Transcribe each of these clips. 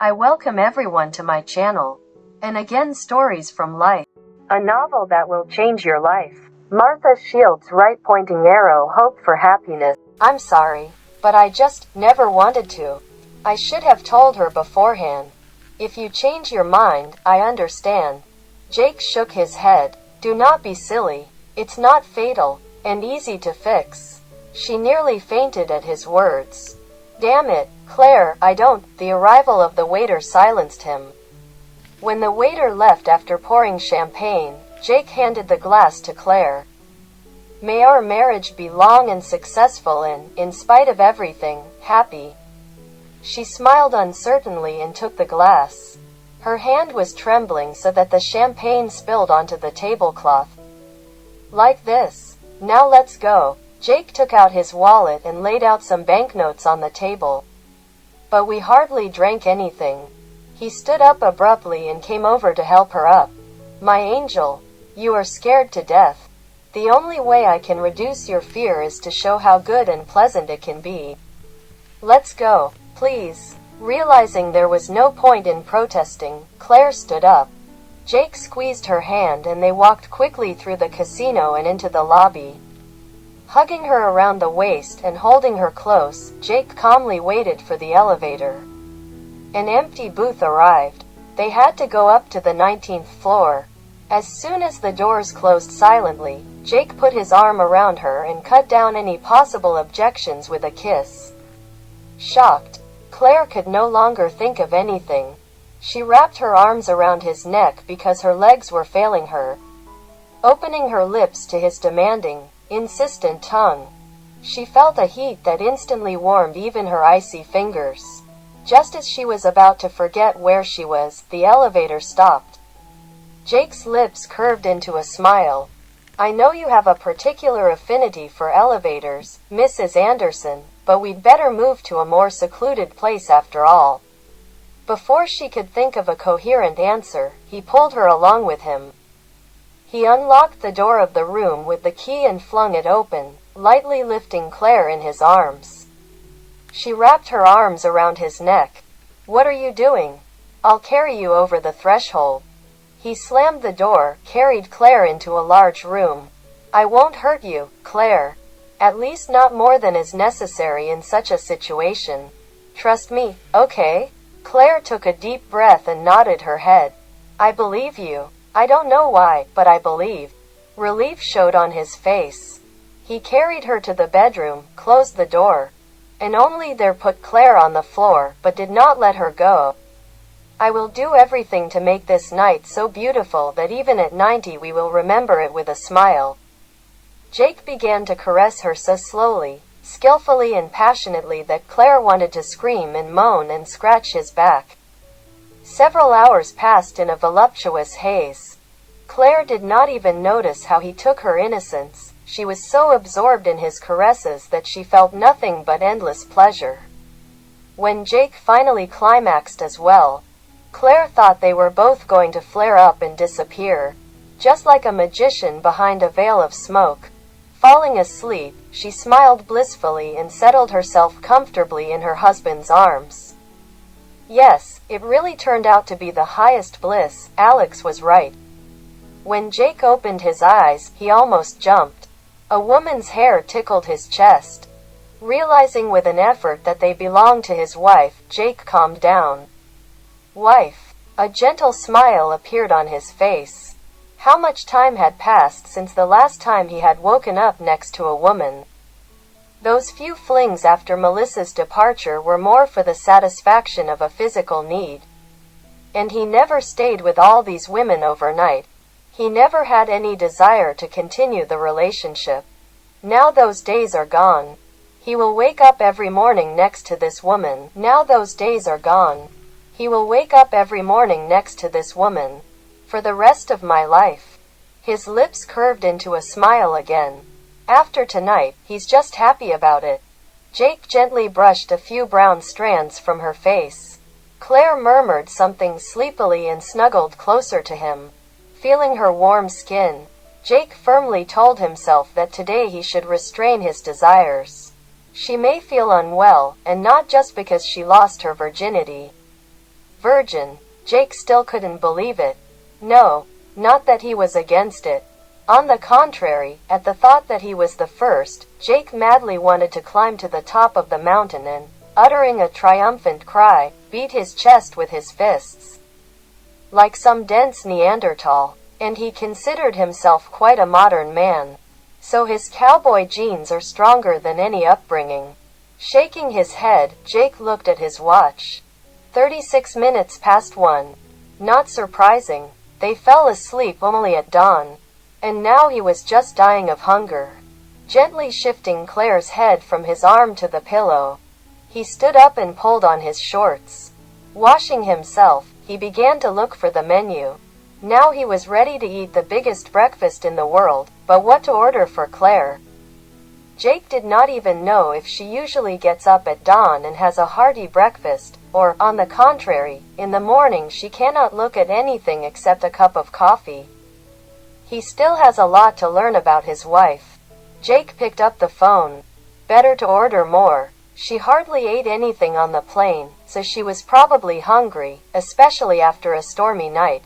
I welcome everyone to my channel. And again, stories from life. A novel that will change your life. Martha Shields' right pointing arrow, hope for happiness. I'm sorry, but I just never wanted to. I should have told her beforehand. If you change your mind, I understand. Jake shook his head. Do not be silly. It's not fatal, and easy to fix. She nearly fainted at his words. Damn it, Claire, I don't. The arrival of the waiter silenced him. When the waiter left after pouring champagne, Jake handed the glass to Claire. May our marriage be long and successful and, in spite of everything, happy. She smiled uncertainly and took the glass. Her hand was trembling so that the champagne spilled onto the tablecloth. Like this. Now let's go. Jake took out his wallet and laid out some banknotes on the table. But we hardly drank anything. He stood up abruptly and came over to help her up. My angel, you are scared to death. The only way I can reduce your fear is to show how good and pleasant it can be. Let's go, please. Realizing there was no point in protesting, Claire stood up. Jake squeezed her hand and they walked quickly through the casino and into the lobby. Hugging her around the waist and holding her close, Jake calmly waited for the elevator. An empty booth arrived. They had to go up to the 19th floor. As soon as the doors closed silently, Jake put his arm around her and cut down any possible objections with a kiss. Shocked, Claire could no longer think of anything. She wrapped her arms around his neck because her legs were failing her. Opening her lips to his demanding, insistent tongue, she felt a heat that instantly warmed even her icy fingers. Just as she was about to forget where she was, the elevator stopped. Jake's lips curved into a smile. I know you have a particular affinity for elevators, Mrs. Anderson, but we'd better move to a more secluded place after all. Before she could think of a coherent answer, he pulled her along with him. He unlocked the door of the room with the key and flung it open, lightly lifting Claire in his arms. She wrapped her arms around his neck. What are you doing? I'll carry you over the threshold. He slammed the door, carried Claire into a large room. I won't hurt you, Claire. At least not more than is necessary in such a situation. Trust me, okay? Claire took a deep breath and nodded her head. I believe you. I don't know why, but I believe. Relief showed on his face. He carried her to the bedroom, closed the door, and only there put Claire on the floor, but did not let her go. I will do everything to make this night so beautiful that even at 90 we will remember it with a smile. Jake began to caress her so slowly, skillfully and passionately that Claire wanted to scream and moan and scratch his back. Several hours passed in a voluptuous haze. Claire did not even notice how he took her innocence. She was so absorbed in his caresses that she felt nothing but endless pleasure. When Jake finally climaxed as well, Claire thought they were both going to flare up and disappear, just like a magician behind a veil of smoke. Falling asleep, she smiled blissfully and settled herself comfortably in her husband's arms. Yes, it really turned out to be the highest bliss. Alex was right. When Jake opened his eyes, he almost jumped. A woman's hair tickled his chest. Realizing with an effort that they belonged to his wife, Jake calmed down. Wife. A gentle smile appeared on his face. How much time had passed since the last time he had woken up next to a woman? Those few flings after Melissa's departure were more for the satisfaction of a physical need. And he never stayed with all these women overnight. He never had any desire to continue the relationship. Now those days are gone. He will wake up every morning next to this woman. Now those days are gone. He will wake up every morning next to this woman. For the rest of my life. His lips curved into a smile again. After tonight, he's just happy about it. Jake gently brushed a few brown strands from her face. Claire murmured something sleepily and snuggled closer to him. Feeling her warm skin, Jake firmly told himself that today he should restrain his desires. She may feel unwell, and not just because she lost her virginity. Virgin. Jake still couldn't believe it. No, not that he was against it. On the contrary, at the thought that he was the first, Jake madly wanted to climb to the top of the mountain and, uttering a triumphant cry, beat his chest with his fists. Like some dense Neanderthal. And he considered himself quite a modern man. So his cowboy genes are stronger than any upbringing. Shaking his head, Jake looked at his watch. 36 minutes past 1. Not surprising. They fell asleep only at dawn. And now he was just dying of hunger. Gently shifting Claire's head from his arm to the pillow, he stood up and pulled on his shorts. Washing himself, he began to look for the menu. Now he was ready to eat the biggest breakfast in the world, but what to order for Claire? Jake did not even know if she usually gets up at dawn and has a hearty breakfast, or, on the contrary, in the morning she cannot look at anything except a cup of coffee. He still has a lot to learn about his wife. Jake picked up the phone. Better to order more. She hardly ate anything on the plane, so she was probably hungry, especially after a stormy night.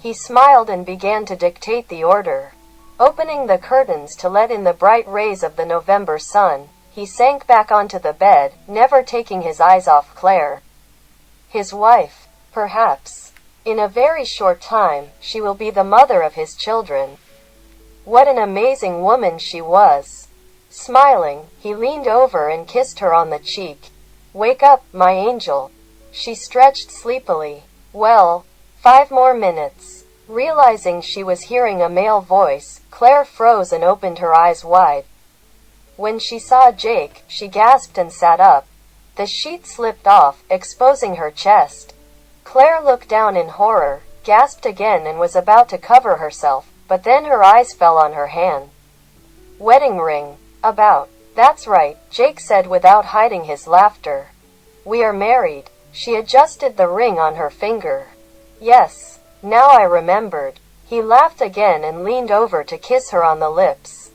He smiled and began to dictate the order. Opening the curtains to let in the bright rays of the November sun, he sank back onto the bed, never taking his eyes off Claire. His wife, perhaps. In a very short time, she will be the mother of his children. What an amazing woman she was. Smiling, he leaned over and kissed her on the cheek. Wake up, my angel. She stretched sleepily. Well, 5 more minutes. Realizing she was hearing a male voice, Claire froze and opened her eyes wide. When she saw Jake, she gasped and sat up. The sheet slipped off, exposing her chest. Claire looked down in horror, gasped again and was about to cover herself, but then her eyes fell on her hand. Wedding ring. That's right, Jake said without hiding his laughter. We are married. She adjusted the ring on her finger. Yes, now I remembered. He laughed again and leaned over to kiss her on the lips.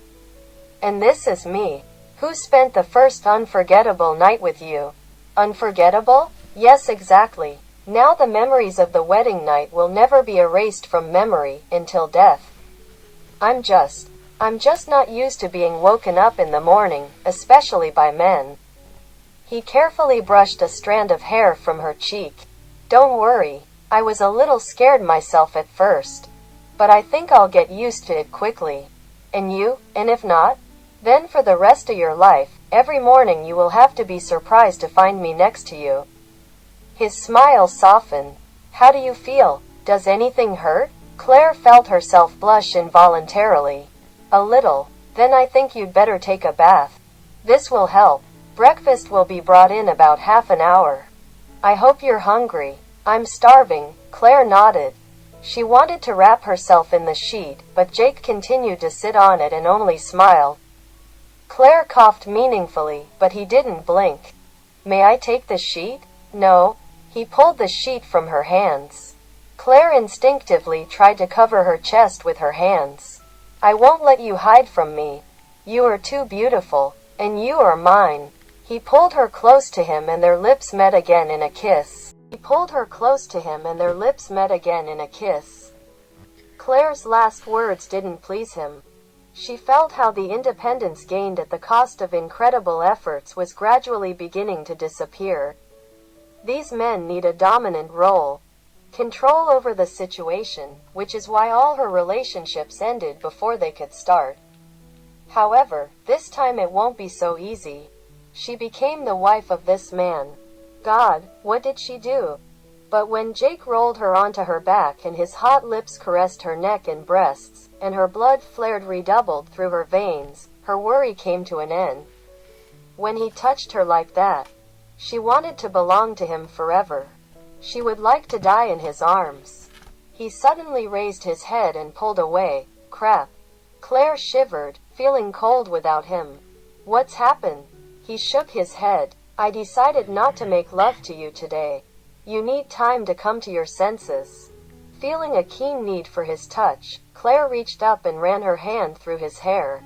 And this is me. Who spent the first unforgettable night with you? Unforgettable? Yes, exactly. Now the memories of the wedding night will never be erased from memory, until death. I'm just not used to being woken up in the morning, especially by men. He carefully brushed a strand of hair from her cheek. Don't worry. I was a little scared myself at first. But I think I'll get used to it quickly. And you? And if not? Then for the rest of your life, every morning you will have to be surprised to find me next to you. His smile softened. How do you feel? Does anything hurt? Claire felt herself blush involuntarily. A little. Then I think you'd better take a bath. This will help. Breakfast will be brought in about half an hour. I hope you're hungry. I'm starving. Claire nodded. She wanted to wrap herself in the sheet, but Jake continued to sit on it and only smiled. Claire coughed meaningfully, but he didn't blink. May I take the sheet? No. He pulled the sheet from her hands. Claire instinctively tried to cover her chest with her hands. I won't let you hide from me. You are too beautiful, and you are mine. He pulled her close to him and their lips met again in a kiss. Claire's last words didn't please him. She felt how the independence gained at the cost of incredible efforts was gradually beginning to disappear. These men need a dominant role. Control over the situation, which is why all her relationships ended before they could start. However, this time it won't be so easy. She became the wife of this man. God, what did she do? But when Jake rolled her onto her back and his hot lips caressed her neck and breasts, and her blood flared redoubled through her veins, her worry came to an end. When he touched her like that, she wanted to belong to him forever. She would like to die in his arms. He suddenly raised his head and pulled away. Crap. Claire shivered, feeling cold without him. What's happened? He shook his head. I decided not to make love to you today. You need time to come to your senses. Feeling a keen need for his touch, Claire reached up and ran her hand through his hair.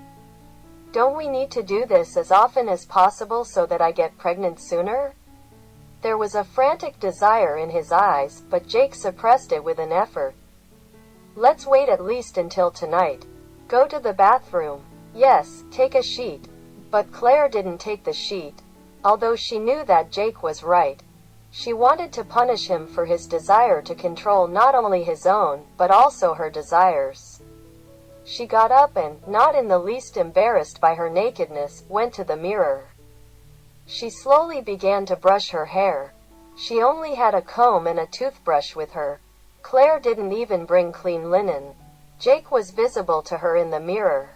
Don't we need to do this as often as possible so that I get pregnant sooner? There was a frantic desire in his eyes, but Jake suppressed it with an effort. Let's wait at least until tonight. Go to the bathroom. Yes, take a sheet. But Claire didn't take the sheet, although she knew that Jake was right. She wanted to punish him for his desire to control not only his own, but also her desires. She got up and, not in the least embarrassed by her nakedness, went to the mirror. She slowly began to brush her hair. She only had a comb and a toothbrush with her. Claire didn't even bring clean linen. Jake was visible to her in the mirror.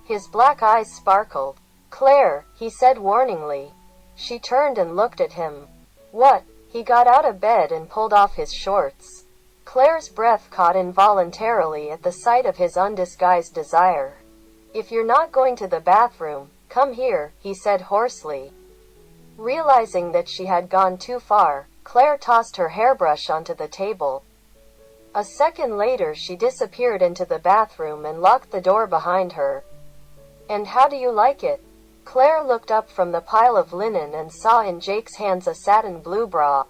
His black eyes sparkled. "Claire," he said warningly. She turned and looked at him. "What?" He got out of bed and pulled off his shorts. Claire's breath caught involuntarily at the sight of his undisguised desire. "If you're not going to the bathroom, come here," he said hoarsely. Realizing that she had gone too far, Claire tossed her hairbrush onto the table. A second later she disappeared into the bathroom and locked the door behind her. "And how do you like it?" Claire looked up from the pile of linen and saw in Jake's hands a satin blue bra,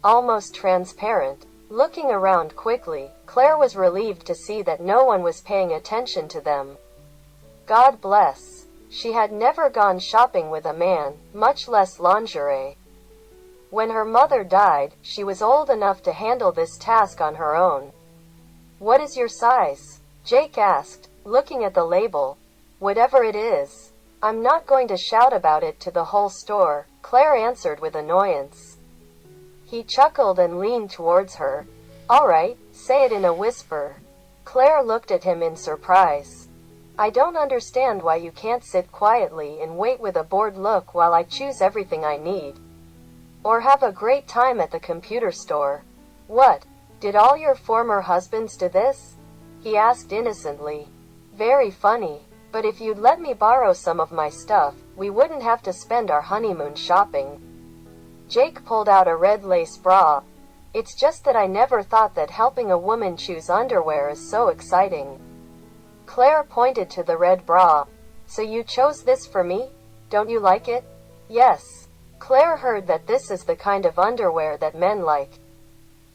almost transparent. Looking around quickly, Claire was relieved to see that no one was paying attention to them. God bless. She had never gone shopping with a man, much less lingerie. When her mother died, she was old enough to handle this task on her own. "What is your size?" Jake asked, looking at the label. "Whatever it is. I'm not going to shout about it to the whole store," Claire answered with annoyance. He chuckled and leaned towards her. "All right, say it in a whisper." Claire looked at him in surprise. "I don't understand why you can't sit quietly and wait with a bored look while I choose everything I need. Or have a great time at the computer store. What? Did all your former husbands do this?" he asked innocently. "Very funny. But if you'd let me borrow some of my stuff, we wouldn't have to spend our honeymoon shopping." Jake pulled out a red lace bra. "It's just that I never thought that helping a woman choose underwear is so exciting." Claire pointed to the red bra. "So you chose this for me? Don't you like it?" "Yes." Claire heard that this is the kind of underwear that men like.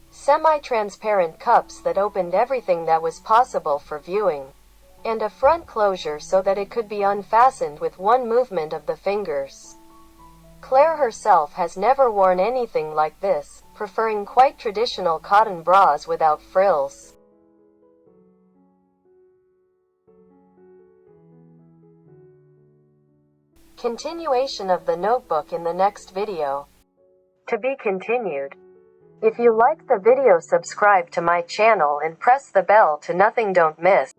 Semi-transparent cups that opened everything that was possible for viewing. And a front closure so that it could be unfastened with one movement of the fingers. Claire herself has never worn anything like this, preferring quite traditional cotton bras without frills. Continuation of the notebook in the next video. To be continued. If you liked the video, subscribe to my channel and press the bell to nothing don't miss.